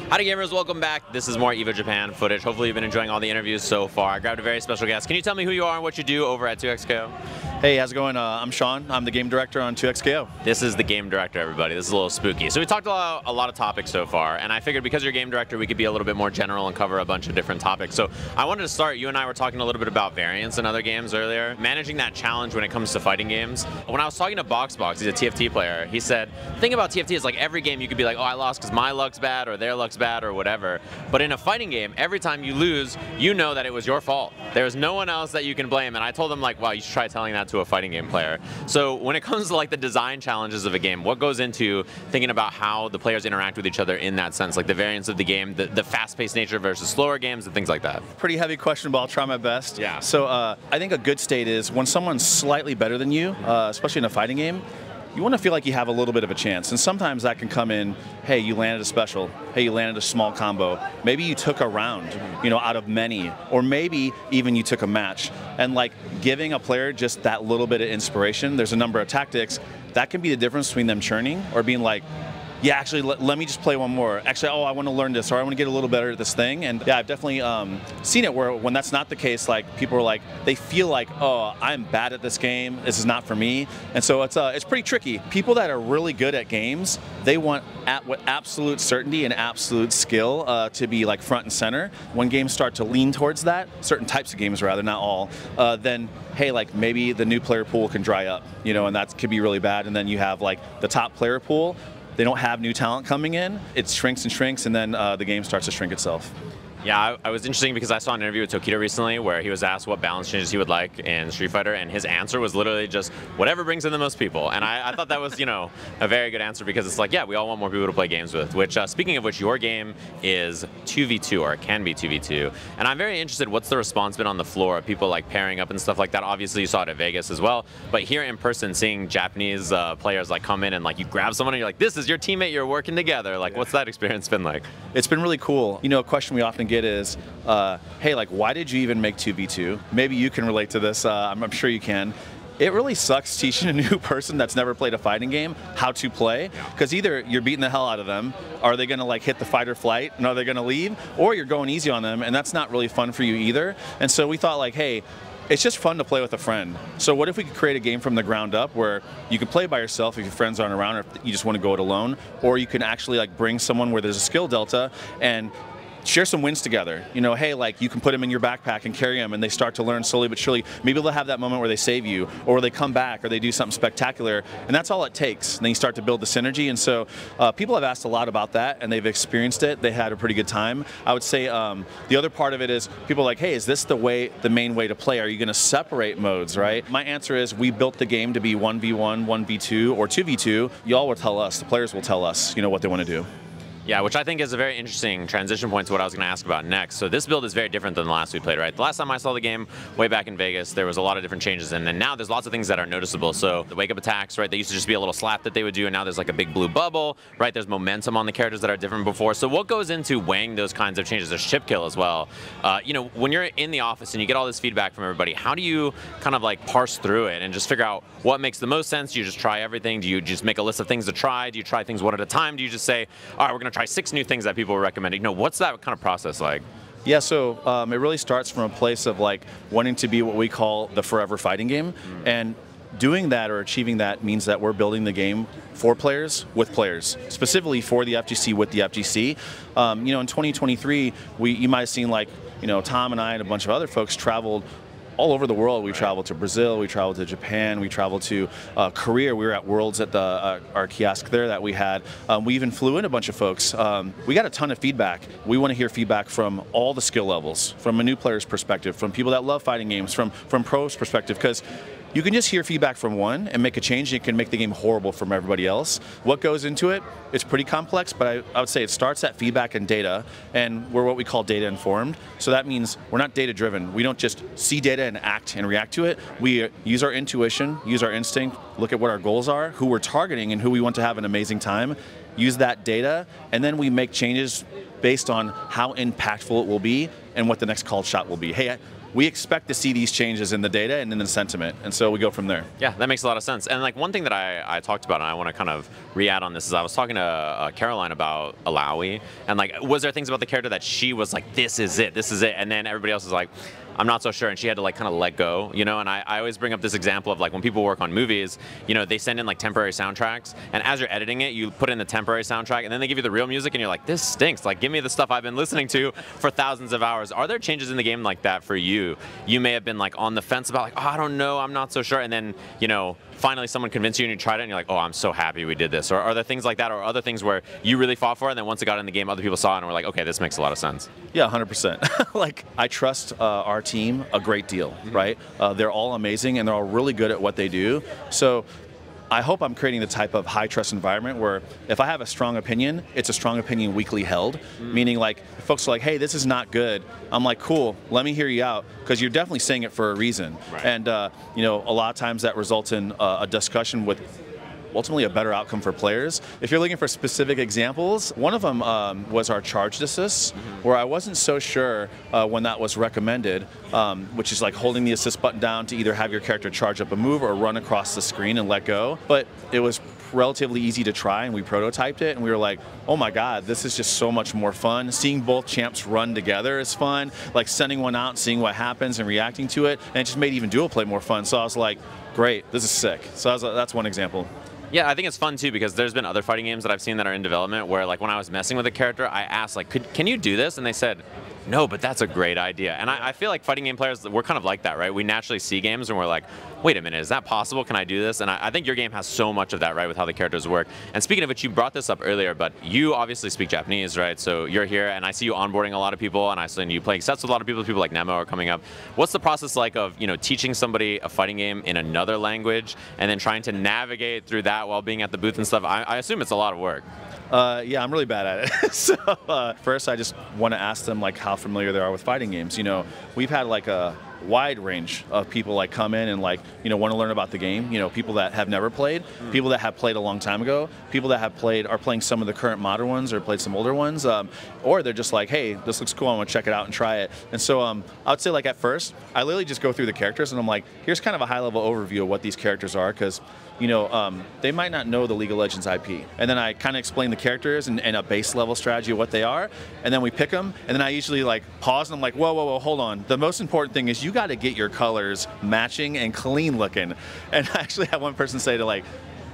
Howdy gamers, welcome back. This is more EVO Japan footage. Hopefully you've been enjoying all the interviews so far. I grabbed a very special guest. Can you tell me who you are and what you do over at 2XKO? Hey, how's it going? I'm Shaun. I'm the game director on 2XKO. This is the game director, everybody. This is a little spooky. So we talked about a lot of topics so far, and I figured because you're game director, we could be a little bit more general and cover a bunch of different topics. So I wanted to start, you and I were talking a little bit about variance in other games earlier, managing that challenge when it comes to fighting games. When I was talking to Boxbox, he's a TFT player, he said, the thing about TFT is like every game you could be like, oh, I lost because my luck's bad or their luck's bad or whatever. But in a fighting game, every time you lose, you know that it was your fault. There's no one else that you can blame. And I told him like, wow, you should try telling that to a fighting game player. So when it comes to like the design challenges of a game, what goes into thinking about how the players interact with each other in that sense, like the variance of the game, the fast-paced nature versus slower games and things like that? Pretty heavy question, but I'll try my best. Yeah. So I think a good state is when someone's slightly better than you, especially in a fighting game, you want to feel like you have a little bit of a chance. And sometimes that can come in, hey, you landed a special. Hey, you landed a small combo. Maybe you took a round, out of many. Or maybe even you took a match. And like giving a player just that little bit of inspiration, there's a number of tactics, that can be the difference between them churning or being like, yeah, actually, let me just play one more. Actually, oh, I want to learn this, or I want to get a little better at this thing. And yeah, I've definitely seen it where when that's not the case, like people are like, they feel like, oh, I'm bad at this game. This is not for me. And so it's pretty tricky. People that are really good at games, they want with absolute certainty and absolute skill to be like front and center. When games start to lean towards that, certain types of games rather, not all, then hey, like maybe the new player pool can dry up, and that could be really bad. And then you have like the top player pool. They don't have new talent coming in. It shrinks and shrinks, and then the game starts to shrink itself. Yeah, I was interesting because I saw an interview with Tokido recently where he was asked what balance changes he would like in Street Fighter, and his answer was literally just whatever brings in the most people. And I thought that was, a very good answer because it's like, yeah, we all want more people to play games with, which, speaking of which, your game is 2v2, or it can be 2v2. And I'm very interested, what's the response been on the floor of people like pairing up and stuff like that? Obviously, you saw it at Vegas as well, but here in person, seeing Japanese players like come in and like you grab someone and you're like, this is your teammate, you're working together. Like, what's that experience been like? It's been really cool. A question we often get is, hey, like, why did you even make 2v2? Maybe you can relate to this. I'm sure you can. It really sucks teaching a new person that's never played a fighting game how to play, because either you're beating the hell out of them, are they going to like hit the fight or flight, and are they going to leave, or you're going easy on them, and that's not really fun for you either. And so we thought like, hey, it's just fun to play with a friend. So what if we could create a game from the ground up where you can play by yourself if your friends aren't around, or if you just want to go it alone, or you can actually like bring someone where there's a skill delta and share some wins together. Hey, like you can put them in your backpack and carry them, and they start to learn slowly but surely. Maybe they'll have that moment where they save you, or they come back, or they do something spectacular, and that's all it takes. And then you start to build the synergy. And so people have asked a lot about that, and they've experienced it. They had a pretty good time. I would say the other part of it is people are like, hey, is this the main way to play? Are you going to separate modes, right? My answer is we built the game to be 1v1, 1v2, or 2v2. Y'all will tell us, the players will tell us, what they want to do. Yeah, which I think is a very interesting transition point to what I was going to ask about next. So this build is very different than the last we played, right? The last time I saw the game, way back in Vegas, there was a lot of different changes, and then now there's lots of things that are noticeable. So the wake-up attacks, right, they used to just be a little slap that they would do, and now there's like a big blue bubble, right? There's momentum on the characters that are different before. So what goes into weighing those kinds of changes? There's chip kill as well. When you're in the office and you get all this feedback from everybody, how do you kind of like parse through it and just figure out what makes the most sense? Do you just try everything? Do you just make a list of things to try? Do you try things one at a time? Do you just say, all right, we're going to try 6 new things that people are recommending? What's that kind of process like? Yeah, so it really starts from a place of like wanting to be what we call the forever fighting game. And doing that or achieving that means that we're building the game for players with players, specifically for the FGC with the FGC. In 2023, you might have seen like, Tom and I and a bunch of other folks traveled all over the world. We traveled to Brazil, we traveled to Japan, we traveled to Korea. We were at Worlds at our kiosk there that we had. We even flew in a bunch of folks. We got a ton of feedback. We want to hear feedback from all the skill levels, from a new player's perspective, from people that love fighting games, from pros' perspective, because you can just hear feedback from one and make a change, and it can make the game horrible from everybody else. What goes into it? It's pretty complex, but I would say it starts at feedback and data, and we're what we call data informed. So that means we're not data driven. We don't just see data and act and react to it. We use our intuition, use our instinct, look at what our goals are, who we're targeting, and who we want to have an amazing time, use that data, and then we make changes based on how impactful it will be and what the next called shot will be. Hey, we expect to see these changes in the data and in the sentiment, and so we go from there. Yeah, that makes a lot of sense. And like one thing that I talked about, and I want to kind of re-add on this, is I was talking to Caroline about Alawi, and like, was there things about the character that she was like, this is it, and then everybody else was like, I'm not so sure, and she had to like kind of let go, you know. And I always bring up this example of like when people work on movies, you know, they send in like temporary soundtracks, and as you're editing it, you put in the temporary soundtrack, and then they give you the real music, and you're like, this stinks. Like, give me the stuff I've been listening to for thousands of hours. Are there changes in the game like that for you? You may have been like on the fence about like, oh, I don't know, I'm not so sure, and then, you know, finally someone convinced you and you tried it and you're like, oh, I'm so happy we did this. Or are there things like that, or other things where you really fought for it, and then once it got in the game, other people saw it and were like, okay, this makes a lot of sense? Yeah, 100%. Like, I trust our team a great deal, right? They're all amazing and they're all really good at what they do. So I hope I'm creating the type of high trust environment where if I have a strong opinion, it's a strong opinion weakly held. Meaning like, if folks are like, hey, this is not good, I'm like, cool, let me hear you out, because you're definitely saying it for a reason. Right. And you know, a lot of times that results in a discussion with ultimately a better outcome for players. If you're looking for specific examples, one of them was our charged assist, where I wasn't so sure when that was recommended, which is like holding the assist button down to either have your character charge up a move or run across the screen and let go. But it was relatively easy to try, and we prototyped it, and we were like, oh my god, this is just so much more fun. Seeing both champs run together is fun. Like sending one out and seeing what happens and reacting to it, and it just made even dual play more fun. So I was like, great, this is sick. So that's one example. Yeah, I think it's fun too, because there's been other fighting games that I've seen that are in development where like when I was messing with a character, I asked like, can you do this? And they said, no, but that's a great idea. And I feel like fighting game players, we're kind of like that, right? We naturally see games and we're like, wait a minute, is that possible? Can I do this? And I think your game has so much of that, right, with how the characters work. And speaking of which, you brought this up earlier, but you obviously speak Japanese, right? So you're here, and I see you onboarding a lot of people, and I see you playing sets with a lot of people like Nemo are coming up. What's the process like of, you know, teaching somebody a fighting game in another language and then trying to navigate through that while being at the booth and stuff? I assume it's a lot of work. Yeah, I'm really bad at it. So first, I just want to ask them like how familiar they are with fighting games. You know, we've had like a wide range of people like come in and like, you know, want to learn about the game. You know, people that have never played, people that have played a long time ago, people that have played are playing some of the current modern ones or played some older ones, or they're just like, hey, this looks cool, I want to check it out and try it. And so I would say like at first, I literally just go through the characters and I'm like, here's kind of a high level overview of what these characters are, because you know, they might not know the League of Legends IP. And then I kind of explain the characters and a base level strategy of what they are, and then we pick them, and then I usually like pause and I'm like, whoa, whoa, whoa, hold on. The most important thing is you got to get your colors matching and clean looking. And I actually had one person say to like,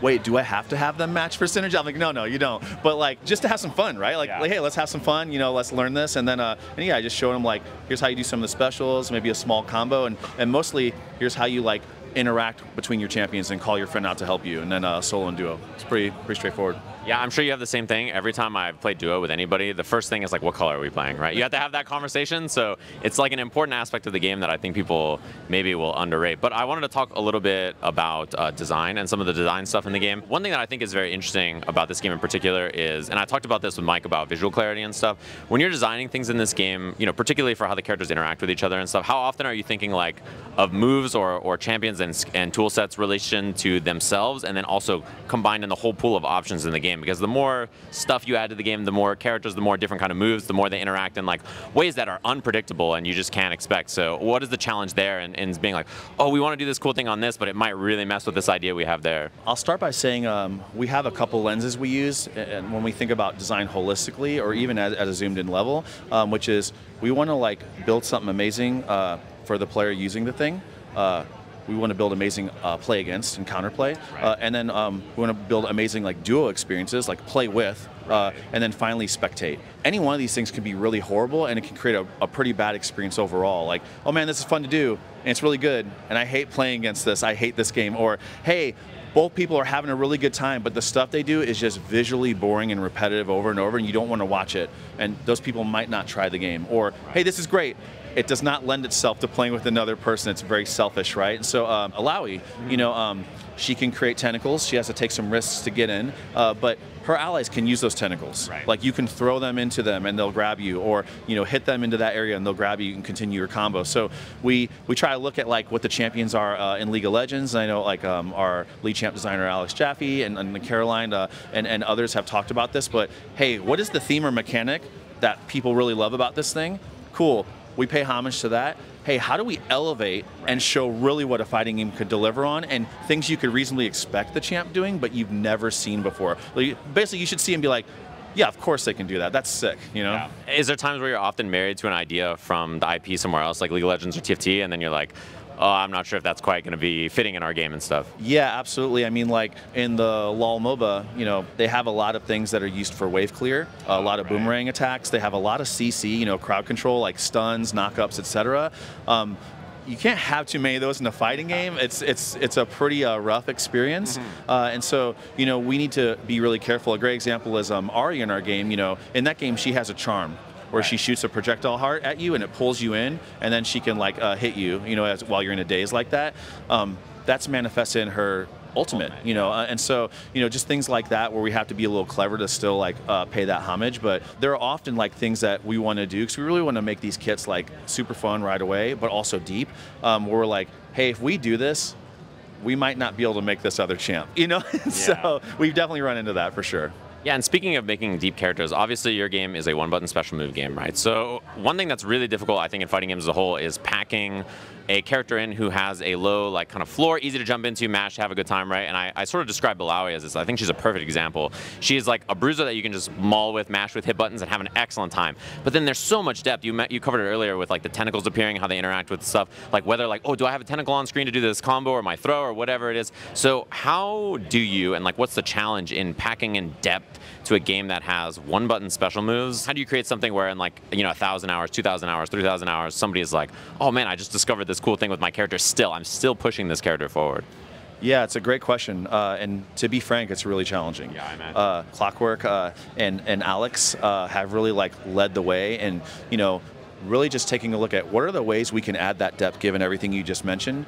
wait, do I have to have them match for synergy? I'm like, no, you don't. But like, just to have some fun, right? Like, hey, let's have some fun, you know, let's learn this. And then, and yeah, I just showed them like, here's how you do some of the specials, maybe a small combo, and mostly here's how you like interact between your champions and call your friend out to help you, and then solo and duo. It's pretty straightforward. Yeah, I'm sure you have the same thing. Every time I've played duo with anybody, the first thing is like, what color are we playing, right? You have to have that conversation, so it's like an important aspect of the game that I think people maybe will underrate. But I wanted to talk a little bit about design and some of the design stuff in the game. One thing that I think is very interesting about this game in particular is, and I talked about this with Mike about visual clarity and stuff, when you're designing things in this game, you know, particularly for how the characters interact with each other and stuff, how often are you thinking like of moves or champions and tool sets relation to themselves, and then also combined in the whole pool of options in the game? Because the more stuff you add to the game, the more characters, the more different kind of moves, the more they interact in like ways that are unpredictable and you just can't expect. So what is the challenge there in being like, oh, we want to do this cool thing on this, but it might really mess with this idea we have there? I'll start by saying we have a couple lenses we use and when we think about design holistically, or even at a zoomed in level, which is we want to like build something amazing for the player using the thing. We want to build amazing play against and counterplay, right. And then we want to build amazing like duo experiences, like play with, right. And then finally spectate. Any one of these things can be really horrible, and it can create a pretty bad experience overall. Like, oh man, this is fun to do, and it's really good, and I hate playing against this. I hate this game. Or, hey, both people are having a really good time, but the stuff they do is just visually boring and repetitive over and over, and you don't want to watch it. And those people might not try the game. Or, right. Hey, this is great. It does not lend itself to playing with another person. It's very selfish, right? And so Alawi, you know, she can create tentacles. She has to take some risks to get in, but her allies can use those tentacles. Right. Like you can throw them into them and they'll grab you, or you know, hit them into that area and they'll grab you and continue your combo. So we try to look at like what the champions are in League of Legends. I know like our lead champ designer Alex Jaffe and Caroline and others have talked about this. But hey, what is the theme or mechanic that people really love about this thing? Cool. we pay homage to that. Hey, how do we elevate and show really what a fighting game could deliver on, and things you could reasonably expect the champ doing, but you've never seen before? Like, basically, you should see and be like, yeah, of course they can do that. That's sick, you know? Yeah. Is there times where you're often married to an idea from the IP somewhere else, like League of Legends or TFT, and then you're like, oh, I'm not sure if that's quite going to be fitting in our game and stuff? Yeah, absolutely. I mean, like in the LoL MOBA, you know, they have a lot of things that are used for wave clear, a lot of boomerang attacks. They have a lot of CC, you know, crowd control, like stuns, knockups, etc. You can't have too many of those in a fighting game. It's a pretty rough experience, and so you know we need to be really careful. A great example is Ari in our game. You know, in that game she has a charm where she shoots a projectile heart at you and it pulls you in, and then she can like hit you, you know, while you're in a daze like that. That's manifested in her ultimate, you know, and so, you know, just things like that where we have to be a little clever to still like pay that homage. But there are often like things that we want to do because we really want to make these kits like super fun right away, but also deep. Where we're like, hey, if we do this, we might not be able to make this other champ, you know. So we've definitely run into that for sure. Yeah, and speaking of making deep characters, obviously your game is a one-button special move game, right? So one thing that's really difficult, I think, in fighting games as a whole is packing a character in who has a low, like, kind of floor, easy to jump into, mash, have a good time, right? And I sort of describe Bilawi as this. I think she's a perfect example. She's like a bruiser that you can just maul with, mash with, hit buttons, and have an excellent time. But then there's so much depth. You covered it earlier with, like, the tentacles appearing, how they interact with stuff, like whether, like, oh, do I have a tentacle on screen to do this combo or my throw or whatever it is. So how do you, and, like, what's the challenge in packing in depth to a game that has one-button special moves? How do you create something where in, like, you know, 1,000 hours, 2,000 hours, 3,000 hours, somebody is like, oh man, I just discovered this cool thing with my character still. I'm still pushing this character forward. Yeah, it's a great question, and to be frank, it's really challenging. Yeah, I imagine. Clockwork and Alex have really like led the way, and you know, really just taking a look at what are the ways we can add that depth given everything you just mentioned.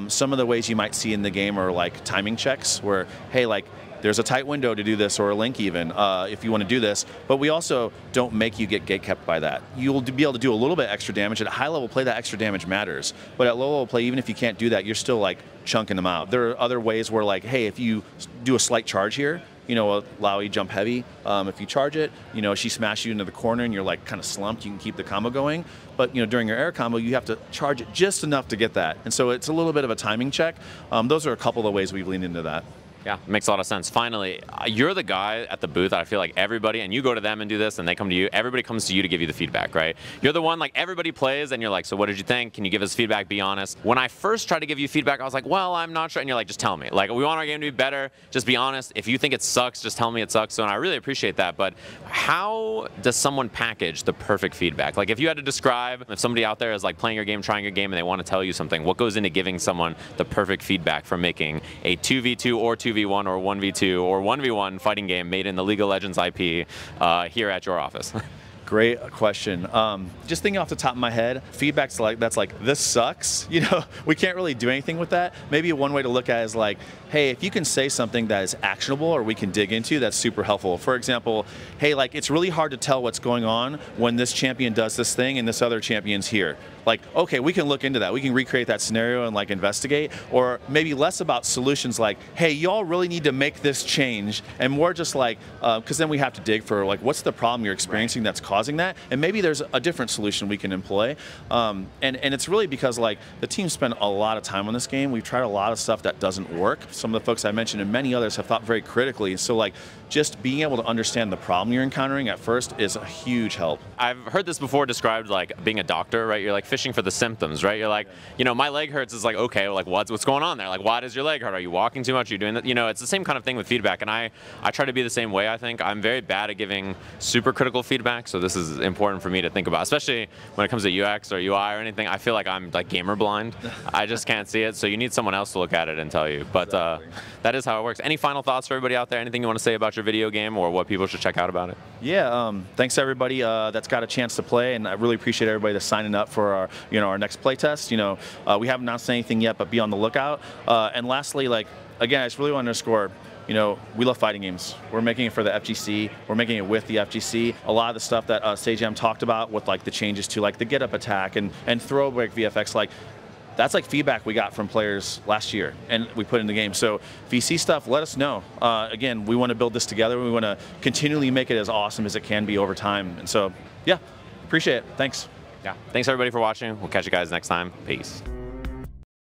Some of the ways you might see in the game are like timing checks, where hey, like, there's a tight window to do this, or a link even, if you want to do this. But we also don't make you get gatekept by that. You'll be able to do a little bit extra damage. At high level play, that extra damage matters. But at low level play, even if you can't do that, you're still like chunking them out. There are other ways where like, hey, if you do a slight charge here, you know, allow you jump heavy. If you charge it, you know, she smashes you into the corner and you're like kind of slumped, you can keep the combo going. But you know, during your air combo, you have to charge it just enough to get that. And so it's a little bit of a timing check. Those are a couple of ways we've leaned into that. Yeah, makes a lot of sense. Finally, you're the guy at the booth that I feel like everybody, and you go to them and do this, and they come to you, everybody comes to you to give you the feedback, right? You're the one, like, everybody plays, and you're like, so what did you think? Can you give us feedback? Be honest. When I first tried to give you feedback, I was like, well, I'm not sure. And you're like, just tell me. Like, we want our game to be better. Just be honest. If you think it sucks, just tell me it sucks. So, and I really appreciate that. But how does someone package the perfect feedback? Like, if you had to describe, if somebody out there is, like, playing your game, trying your game, and they want to tell you something, what goes into giving someone the perfect feedback for making a 2v2 or 2v1 or 1v2 or 1v1 fighting game made in the League of Legends IP here at your office? Great question. Just thinking off the top of my head, feedback's like, that's like, this sucks. You know, we can't really do anything with that. Maybe one way to look at it is like, hey, if you can say something that is actionable or we can dig into, that's super helpful. For example, hey, like, it's really hard to tell what's going on when this champion does this thing and this other champion's here. Like, okay, we can look into that. We can recreate that scenario and like investigate, or maybe less about solutions like, hey, y'all really need to make this change, and more just like, because then we have to dig for like, what's the problem you're experiencing that's causing that, and maybe there's a different solution we can employ. And it's really because like the team spent a lot of time on this game. We've tried a lot of stuff that doesn't work. Some of the folks I mentioned and many others have thought very critically. So like, just being able to understand the problem you're encountering at first is a huge help. I've heard this before described like being a doctor, right? You're like fishing for the symptoms, right? You're like, you know, my leg hurts. Is like, okay, like what's going on there? Like, why does your leg hurt? Are you walking too much? Are you doing that? You know, it's the same kind of thing with feedback. And I try to be the same way, I think. I'm very bad at giving super critical feedback. So this is important for me to think about, especially when it comes to UX or UI or anything. I feel like I'm like gamer blind. I just can't see it. So you need someone else to look at it and tell you. But exactly. That is how it works. Any final thoughts for everybody out there? Anything you want to say about your video game or what people should check out about it? Yeah, thanks to everybody that's got a chance to play, and I really appreciate everybody that's signing up for our, our next playtest. We haven't announced anything yet, but be on the lookout. And lastly, like, again, I just really want to underscore, we love fighting games. We're making it for the FGC. We're making it with the FGC. A lot of the stuff that Sajam talked about with like the changes to like the get up attack and throwback VFX, like, that's like feedback we got from players last year, and we put in the game. So if you see stuff, let us know. Again, we want to build this together. We want to continually make it as awesome as it can be over time. And so, yeah, appreciate it. Thanks. Yeah. Thanks everybody for watching. We'll catch you guys next time. Peace.